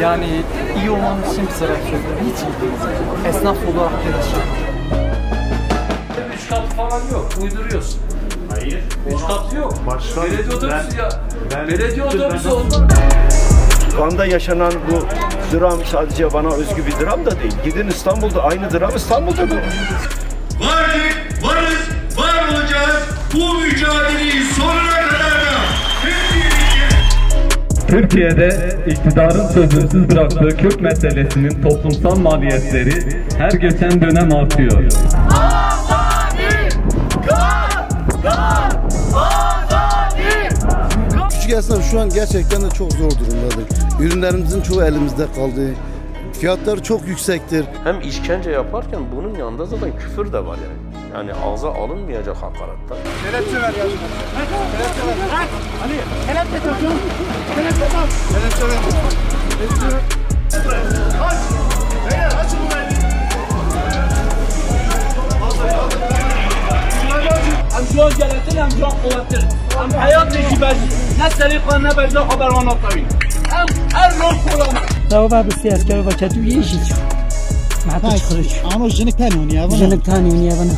Yani iyi olmam için bir sebep söylüyorum. Hiç iyi değil. Esnaf olarak çalışıyorum. 3 kat falan yok. Uyduruyorsun. Hayır. 3 kat yok. Başkan, belediye otobüsü ya. Belediye ben- otobüsü olmaz. Van'da yaşanan bu dram sadece Van'a özgü bir dram da değil. Gidin İstanbul'da aynı dram İstanbul'da da var. Vardık, varız, var olacağız. Bu mücadeleyi sonuna kadar da hep birlikte. Türkiye'de iktidarın sözümsüz bıraktığı Kürt meselesinin toplumsal maliyetleri her geçen dönem artıyor. Küçük esnaf şu an gerçekten de çok zor durumdadır. Ürünlerimizin çoğu elimizde kaldı. Fiyatlar çok yüksektir. Hem işkence yaparken bunun yanında zaten küfür de var yani. Yani ağza alınmayacak hakaretler. Kelepçe ver ya. Kelepçe ver. Ali, kelepçe çocuğum. Kelepçe ver. Kelepçe ver. Aç. Beyler açın burayı. هم جوان جلسل هم جوان قوتل هم حیات نشی بجی نه سریقا نه بجا خبر آن آقایین هم هر روز قرآن دعوا باب السياسة قالوا بكتو يجي ما تخرج Ama jenik tanıyor ya. جنك تاني من يابنا